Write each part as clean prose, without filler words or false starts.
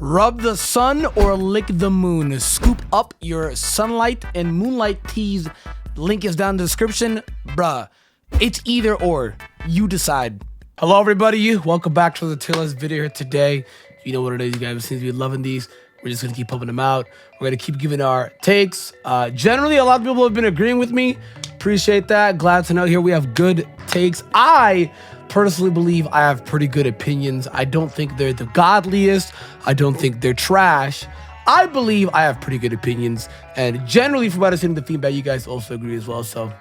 Rub the sun or lick the moon. Scoop up your sunlight and moonlight teas. Link is down in the description. Bruh, it's either or. You decide. Hello, everybody. Welcome back to the tier list video here today. You know what it is. You guys seem to be loving these. We're just going to keep pumping them out. We're going to keep giving our takes. Generally, a lot of people have been agreeing with me. Appreciate that. Glad to know here we have good takes. I personally believe I have pretty good opinions. I don't think they're the godliest. I don't think they're trash. I believe I have pretty good opinions. And generally, from what I've seen in the feedback, you guys also agree as well. So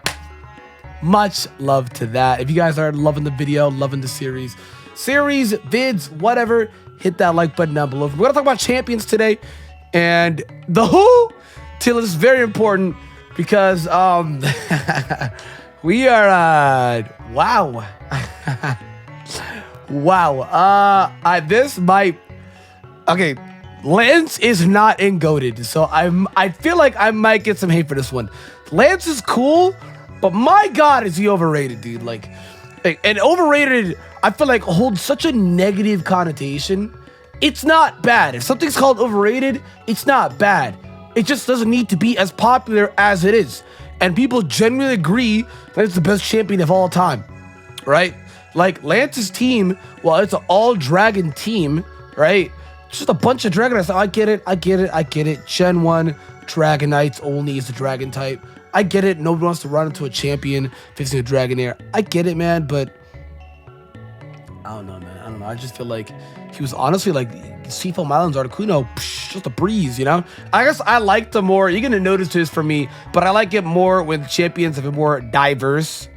much love to that. If you guys are loving the video, loving the series, vids, whatever, hit that like button down below. We're going to talk about champions today. And the who tier list is very important because we are wow. Wow. This might okay. Lance is not in goated, so I feel like I might get some hate for this one. Lance is cool, but my God, is he overrated, dude? Like and overrated, I feel like holds such a negative connotation. It's not bad. If something's called overrated, it's not bad. It just doesn't need to be as popular as it is. And people genuinely agree that it's the best champion of all time, right? Like Lance's team, well, it's an all-dragon team, right? Just a bunch of Dragon Knights. I get it. Gen 1 Dragon Knights only is the Dragon type. I get it. Nobody wants to run into a champion facing a Dragonair. I get it, man, but I don't know, man. I don't know. I just feel like he was honestly like Seafoam Islands, Articuno, just a breeze, you know? I guess I like the more, you're going to notice this for me, but I like it more when champions have a more diverse,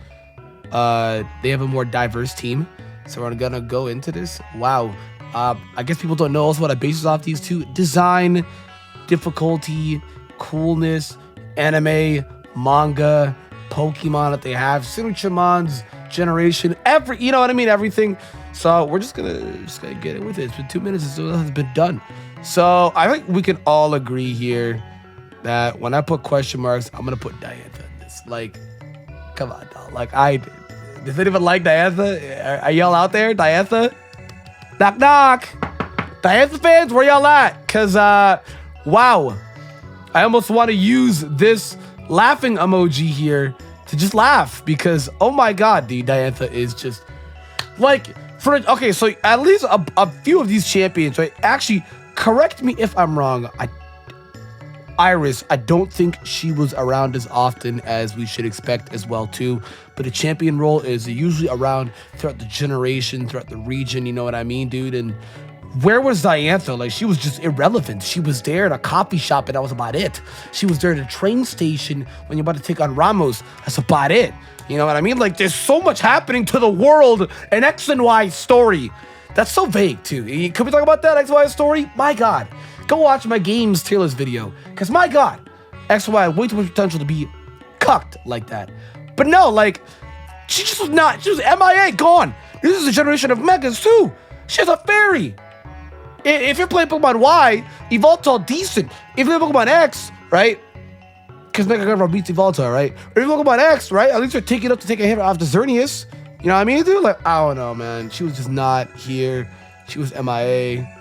they have a more diverse team. So we're going to go into this. Wow. I guess people don't know also what I base this off these two. Design, difficulty, coolness, anime, manga, Pokemon that they have, signature mons, generation, you know what I mean, everything. So we're just gonna get it with it. It's been 2 minutes and still has been done. So I think we can all agree here that when I put question marks, I'm gonna put Diantha in this. Like, come on, dog. Like does anyone like Diantha? Are y'all out there, Diantha? Knock knock. Diantha fans, where y'all at? Cause wow, I almost want to use this laughing emoji here to just laugh because oh my God, dude, Diantha is just like okay. So at least a few of these champions, right? Actually, correct me if I'm wrong. Iris, I don't think she was around as often as we should expect as well too. But a champion role is usually around throughout the generation, throughout the region. You know what I mean, dude? And where was Diantha? Like, she was just irrelevant. She was there at a coffee shop, and that was about it. She was there at a train station when you're about to take on Ramos. That's about it. You know what I mean? Like, there's so much happening to the world, an X and Y story. That's so vague, too. Can we talk about that X and Y story? My God. Go watch my games tier list video. Because, my God, X and Y had way too much potential to be cucked like that. But no, like, she just was not. She was MIA, gone. This is a generation of megas, too. She's a fairy. If you're playing Pokemon Y, Yveltal decent. If you're playing Pokemon X, right? Because Mega Gumball beats Yveltal, right? Or if you're Pokemon X, right? At least you're taking up to take a hit off the Xerneas. You know what I mean, dude? Like, I don't know, man. She was just not here. She was MIA.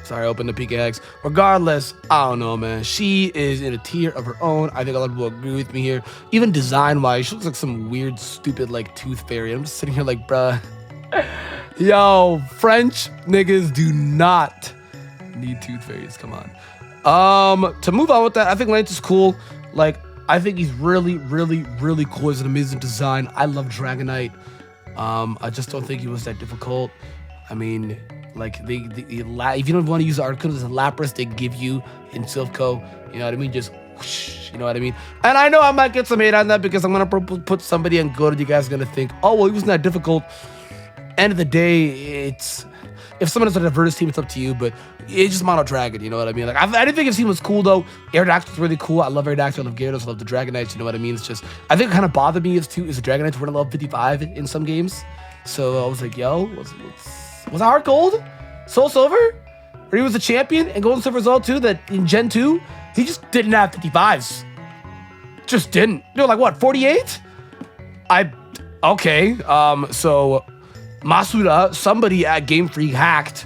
Sorry, I opened the Pika Hex. Regardless, I don't know, man. She is in a tier of her own. I think a lot of people agree with me here. Even design-wise, she looks like some weird, stupid, like, tooth fairy. I'm just sitting here like, bruh. Yo, French niggas do not need tooth fairies. Come on. To move on with that, I think Lance is cool. Like, I think he's really, really, really cool. He's an amazing design. I love Dragonite. I just don't think he was that difficult. I mean, like, if you don't want to use the Articuno as a Lapras they give you in Silph.co, you know what I mean? Just whoosh, you know what I mean? And I know I might get some hate on that because I'm going to put somebody on GOATed. You guys are going to think, oh, well, he wasn't that difficult. End of the day, it's if someone has a diverse team, it's up to you, but it's just mono dragon, you know what I mean? Like, I didn't think his team was cool though. Aerodactyl was really cool. I love Aerodactyl, I love Gyarados, I love the Dragon Knights, you know what I mean? It's just, I think it kind of bothered me is the Dragon Knights weren't level 55 in some games. So I was like, yo, was I hard gold? Soul Silver? Or he was a champion and Golden Silver as well too, that in Gen 2, he just didn't have 55s. Just didn't. You know, like what, 48? Okay, so Masuda, somebody at Game Freak hacked.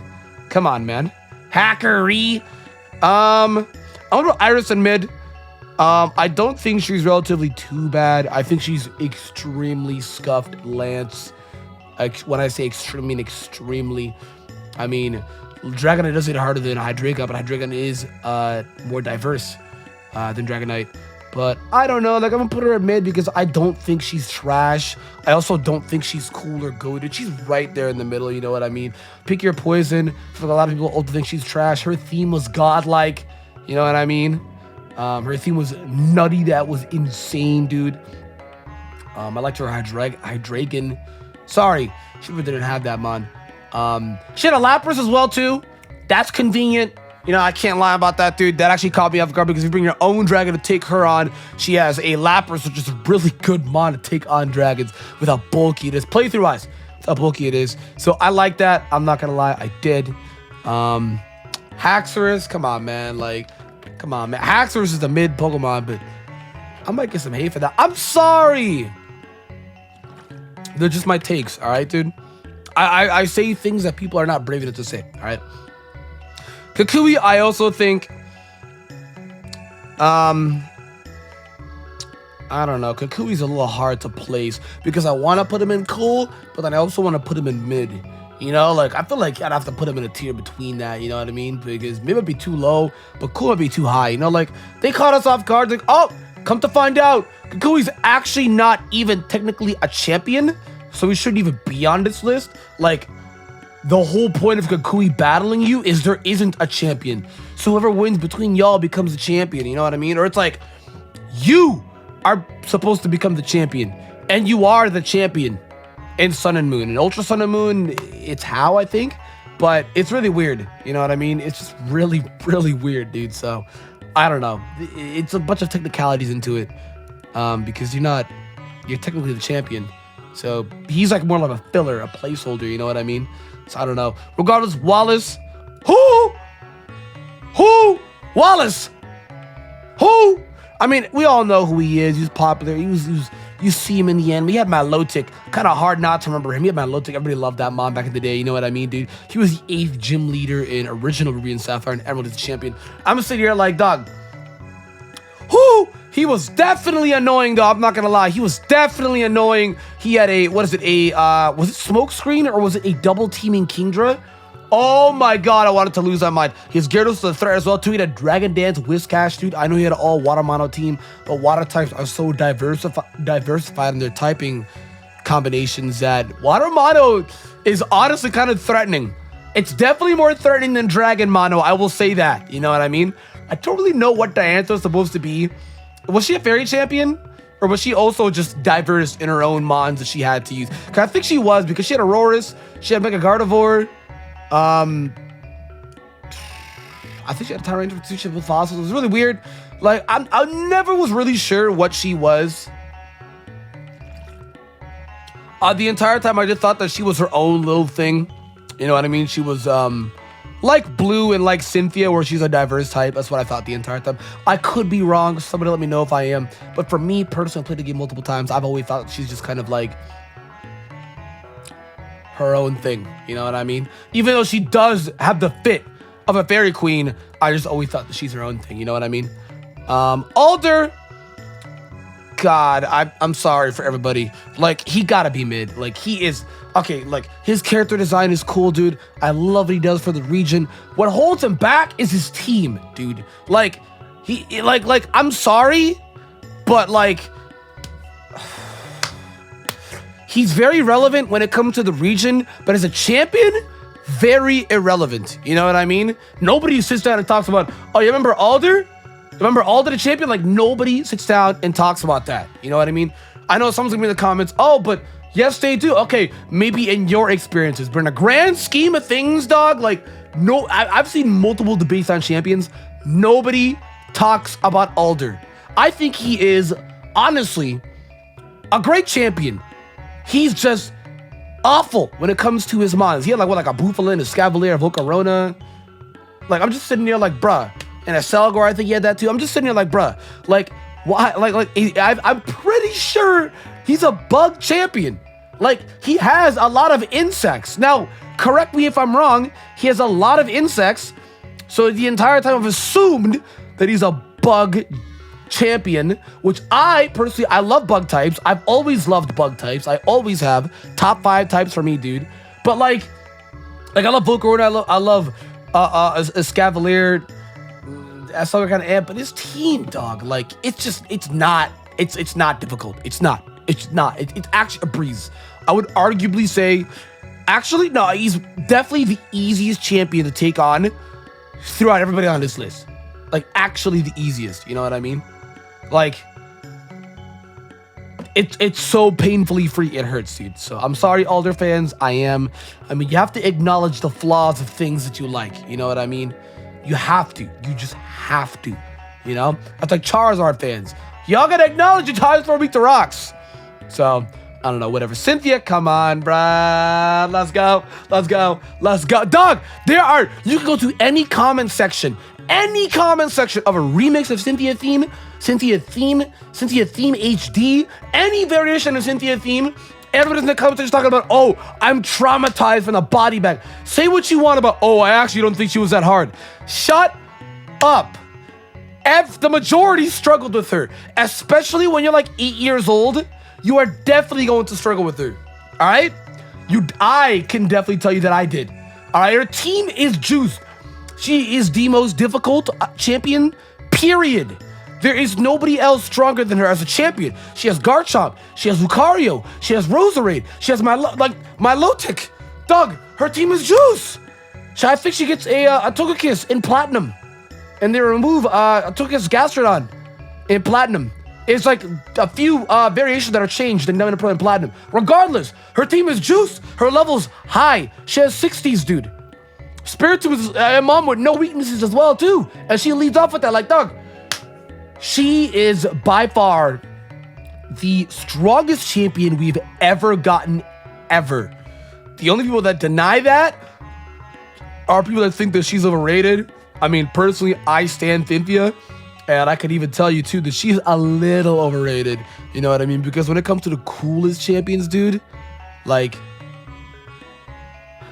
Come on, man. hackery. I'm gonna go Iris in mid. I don't think she's relatively too bad. I think she's extremely scuffed Lance. When I say extreme, I mean extremely. I mean, Dragonite does hit harder than Hydreigon, but Hydreigon is more diverse than Dragonite. But I don't know. Like, I'm gonna put her at mid because I don't think she's trash. I also don't think she's cool or goated. She's right there in the middle. You know what I mean? Pick your poison. For a lot of people also think she's trash. Her theme was godlike. You know what I mean? Her theme was nutty. That was insane, dude. I liked her Hydreigon. Sorry, she really didn't have that, man. She had a Lapras as well, too. That's convenient. You know, I can't lie about that, dude. That actually caught me off guard because if you bring your own dragon to take her on, she has a Lapras, which is a really good mon to take on dragons with how bulky it is. Playthrough-wise, with how bulky it is. So I like that. I'm not going to lie. I did. Haxorus, come on, man. Like, come on, man. Haxorus is a mid Pokemon, but I might get some hate for that. I'm sorry. They're just my takes, all right, dude? I say things that people are not brave enough to say, all right? Kukui, I also think, I don't know. Kukui's a little hard to place because I want to put him in cool, but then I also want to put him in mid. You know, like, I feel like I'd have to put him in a tier between that, you know what I mean? Because maybe it'd be too low, but cool would be too high. You know, like, they caught us off guard. Like, oh, come to find out, Kukui's actually not even technically a champion, so he shouldn't even be on this list. Like, the whole point of Kukui battling you is there isn't a champion. So whoever wins between y'all becomes the champion, you know what I mean? Or it's like, you are supposed to become the champion, and you are the champion in Sun and Moon. In Ultra Sun and Moon, it's how, I think, but it's really weird, you know what I mean? It's just really, really weird, dude. So, I don't know. It's a bunch of technicalities into it, because you're technically the champion. So, he's like more like a filler, a placeholder, you know what I mean? So I don't know. Regardless, Wallace. Who? Wallace. Who? I mean, we all know who he is. He's popular. You see him in the end. We had Milotic. Kind of hard not to remember him. He had Milotic. Everybody loved that mom back in the day. You know what I mean, dude? He was the 8th gym leader in original Ruby and Sapphire, and Emerald is the champion. I'm sitting here like, dog. Who? He was definitely annoying, though. I'm not gonna lie. He was definitely annoying. He had a, was it smoke screen or was it a double teaming Kingdra? Oh my god, I wanted to lose my mind. His Gyarados was a threat as well, too. He had a Dragon Dance, Whiscash, dude. I know he had an all water mono team, but water types are so diversified in their typing combinations that water mono is honestly kind of threatening. It's definitely more threatening than Dragon Mono, I will say that. You know what I mean? I don't really know what Diantha is supposed to be. Was she a fairy champion? Or was she also just diverse in her own mons that she had to use? Because I think she was, because she had Aurorus, she had Mega Gardevoir. I think she had a Tyranitar with fossils. It was really weird. Like, I never was really sure what she was. The entire time I just thought that she was her own little thing. You know what I mean? She was, like Blue and like Cynthia, where she's a diverse type. That's what I thought the entire time. I could be wrong. Somebody let me know if I am. But for me, personally, I played the game multiple times. I've always thought she's just kind of like her own thing. You know what I mean? Even though she does have the fit of a fairy queen, I just always thought that she's her own thing. You know what I mean? Alder. God, I'm sorry for everybody. Like, he gotta be mid. Like, he is... Okay, like, his character design is cool, dude. I love what he does for the region. What holds him back is his team, dude. Like, I'm sorry, but, like... He's very relevant when it comes to the region, but as a champion, very irrelevant. You know what I mean? Nobody sits down and talks about, oh, you remember Alder? Remember Alder the champion? Like, nobody sits down and talks about that. You know what I mean? I know someone's gonna be in the comments, oh, but yes, they do. Okay, maybe in your experiences, but in a grand scheme of things, dog, like, no, I've seen multiple debates on champions. Nobody talks about Alder. I think he is, honestly, a great champion. He's just awful when it comes to his mons. He had, like, what, like a Bufalin, a Scavalier, a Volcarona. Like, I'm just sitting there like, bruh. And a Salgor, I think he had that too. I'm just sitting here like, bruh, like, why? I'm pretty sure he's a bug champion. Like, he has a lot of insects. Now, correct me if I'm wrong. He has a lot of insects, So the entire time I've assumed that he's a bug champion, which I personally, I love bug types. I've always loved bug types. I always have. Top 5 types for me, dude. But like I love Volcarona. I love Escavalier. That's some kind of amp. But his team, dog, like it's not difficult. It's actually a breeze. I would arguably say, actually, no, he's definitely the easiest champion to take on throughout everybody on this list. Like, actually the easiest, you know what I mean? Like, it's so painfully free, it hurts, dude. So I'm sorry, Alder fans. I mean, you have to acknowledge the flaws of things that you like, you know what I mean? You have to. You just have to, you know? That's like Charizard fans. Y'all gotta acknowledge your times for weak to rocks. So, I don't know, whatever. Cynthia, come on, bruh. Let's go. Dog, you can go to any comment section of a remix of Cynthia Theme HD, any variation of Cynthia Theme. Everybody's in the comments just talking about, oh, I'm traumatized from the body bag. Say what you want about, oh, I actually don't think she was that hard. Shut up. The majority struggled with her, especially when you're like 8 years old. You are definitely going to struggle with her. All right? I can definitely tell you that I did. All right? Her team is juiced. She is the most difficult champion, period. There is nobody else stronger than her as a champion. She has Garchomp. She has Lucario. She has Roserade. She has Milotic. Dog, her team is juice. I think she gets a Togekiss in Platinum. And they remove Togekiss Gastrodon in Platinum. It's like a few variations that are changed in Diamond Pearl and Platinum. Regardless, her team is juice. Her level's high. She has 60s, dude. Spiritomb is a mom with no weaknesses as well, too. And she leads off with that, like, dog. She is by far the strongest champion we've ever gotten, ever. The only people that deny that are people that think that she's overrated. I mean, personally, I stand Cynthia. And I could even tell you, too, that she's a little overrated. You know what I mean? Because when it comes to the coolest champions, dude, like,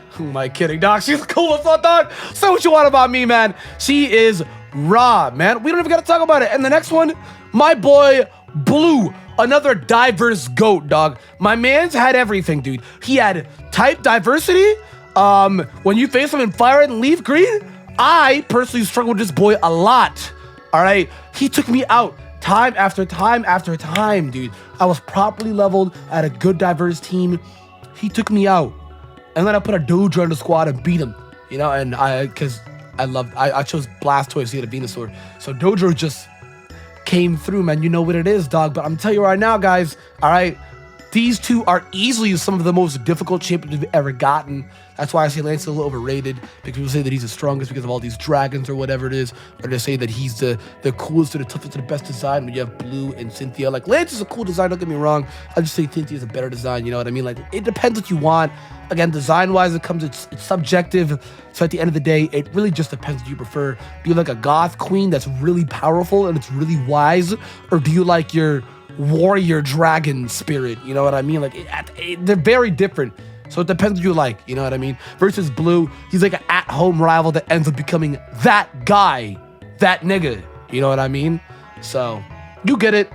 who am I kidding, dog? She's the coolest one, dog. Say what you want about me, man. She is raw, man. We don't even got to talk about it. And the next one, my boy, Blue. Another diverse GOAT, dog. My man's had everything, dude. He had type diversity. When you face him in Fire and Leaf Green, I personally struggled with this boy a lot. All right, he took me out time after time, dude. I was properly leveled. I had a good, diverse team. He took me out. And then I put a Dojo on the squad and beat him, you know, and I chose Blastoise, he had a Venusaur. So Dojo just came through, man. You know what it is, dog. But I'm telling you right now, guys, all right, these two are easily some of the most difficult champions we've ever gotten. That's why I say Lance is a little overrated, because people say that he's the strongest because of all these dragons or whatever it is, or they say that he's the coolest or the toughest or the best design when you have Blue and Cynthia. Like, Lance is a cool design, don't get me wrong. I just say Cynthia is a better design, you know what I mean? Like, it depends what you want. Again, design-wise, it's subjective. So at the end of the day, it really just depends what you prefer. Do you like a goth queen that's really powerful and it's really wise, or do you like your warrior dragon spirit? You know what I mean? Like, they're very different. So it depends what you like, you know what I mean? Versus Blue, he's like an at-home rival that ends up becoming that guy, that nigga, you know what I mean? So, you get it.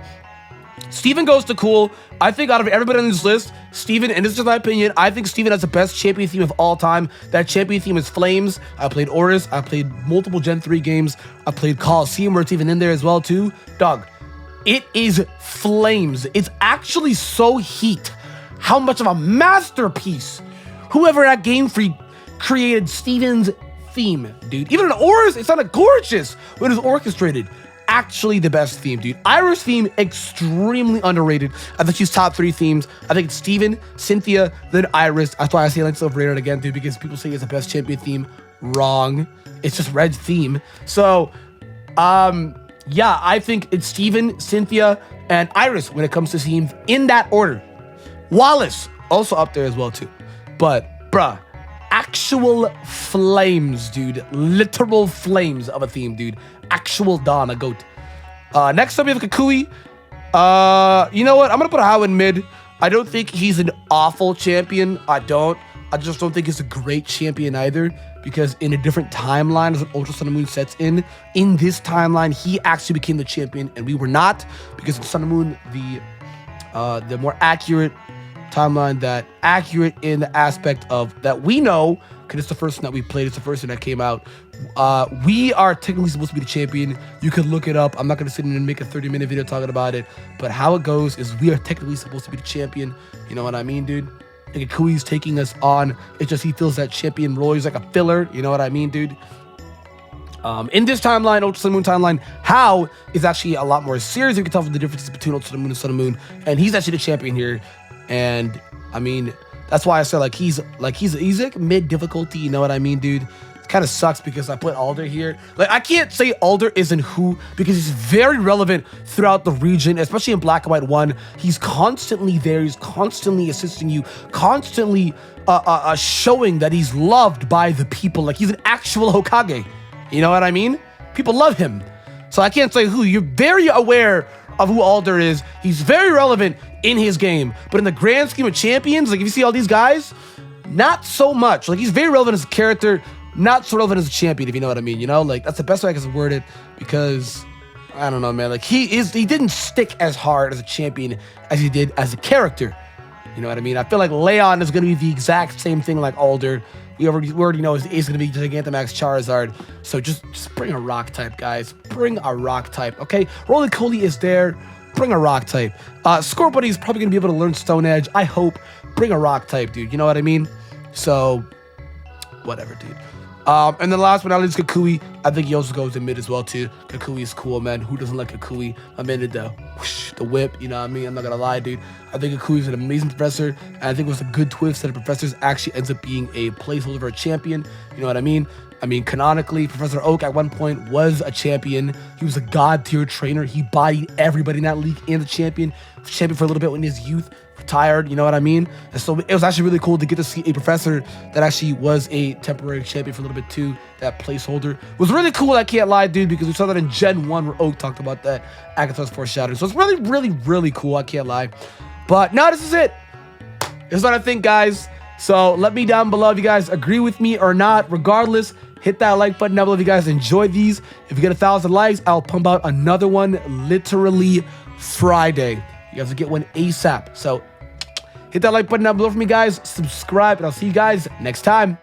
Steven goes to cool. I think out of everybody on this list, Steven, and this is my opinion, I think Steven has the best champion theme of all time. That champion theme is Flames. I played Oris. I played multiple Gen 3 games. I played Coliseum, where it's even in there as well, too. Dog, it is Flames. It's actually so heat. How much of a masterpiece whoever at Game Freak created Steven's theme, dude. Even in Oris, it sounded gorgeous when it was orchestrated. Actually the best theme, dude. Iris theme, extremely underrated. I think she's top 3 themes. I think it's Steven, Cynthia, then Iris. That's why I say Link's overrated again, dude, because people say it's the best champion theme. Wrong. It's just Red's theme. So, yeah, I think it's Steven, Cynthia, and Iris when it comes to themes in that order. Wallace, also up there as well, too. But, bruh, actual flames, dude. Literal flames of a theme, dude. Actual Dawn, a goat. Next up, we have Kukui. You know what? I'm going to put How in mid. I don't think he's an awful champion. I don't. I just don't think he's a great champion either, because in a different timeline, as an Ultra Sun and Moon sets in this timeline, he actually became the champion, and we were not, because in Sun and Moon, the more accurate timeline, that accurate in the aspect of that we know, because it's the first one that we played, it's the first one that came out. We are technically supposed to be the champion. You could look it up. I'm not going to sit in and make a 30-minute video talking about it, but how it goes is we are technically supposed to be the champion. You know what I mean, dude? Like, Kui's taking us on. It's just he feels that champion role. He's like a filler. You know what I mean, dude? In this timeline, Ultra Sun and Moon timeline, How is actually a lot more serious. You can tell from the differences between Ultra Sun and Moon and Sun and Moon, and he's actually the champion here. And I mean, that's why I said he's like mid difficulty. You know what I mean, dude? It kind of sucks because I put Alder here. Like, I can't say Alder isn't who, because he's very relevant throughout the region, especially in Black and White 1. He's constantly there. He's constantly assisting you, constantly showing that he's loved by the people. Like, he's an actual Hokage. You know what I mean? People love him. So I can't say who. You're very aware of who Alder is. He's very relevant in his game. But in the grand scheme of champions, like, if you see all these guys, not so much. Like, he's very relevant as a character, not so relevant as a champion, if you know what I mean. You know, like, that's the best way I can word it, because I don't know, man. Like, he didn't stick as hard as a champion as he did as a character. You know what I mean? I feel like Leon is going to be the exact same thing like Alder. We already know is going to be Gigantamax Charizard. So just bring a rock type, guys. Bring a rock type, okay? Roly-Poly is there. Bring a rock type. Scorpio is probably going to be able to learn Stone Edge. I hope. Bring a rock type, dude. You know what I mean? So, whatever, dude. And then last but not least, Kukui. I think he also goes in mid as well, too. Kukui is cool, man. Who doesn't like Kukui? I'm into the whoosh, the whip, you know what I mean? I'm not gonna lie, dude. I think Kukui is an amazing professor, and I think it was a good twist that the professors actually ends up being a placeholder for a champion. You know what I mean? I mean, canonically, Professor Oak at one point was a champion. He was a god-tier trainer. He bodied everybody in that league and the champion. Champion for a little bit in his youth. Retired, you know what I mean? And so it was actually really cool to get to see a professor that actually was a temporary champion for a little bit too. That placeholder was really cool. I can't lie, dude, because we saw that in Gen 1 where Oak talked about that Agatha's foreshadowing. So it's really, really, really cool. I can't lie. But now this is it. This is what I think, guys. So let me down below if you guys agree with me or not. Regardless, hit that like button down below if you guys enjoy these. If you get 1,000 likes, I'll pump out another one literally Friday. You guys will get one ASAP. So hit that like button down below for me, guys. Subscribe, and I'll see you guys next time.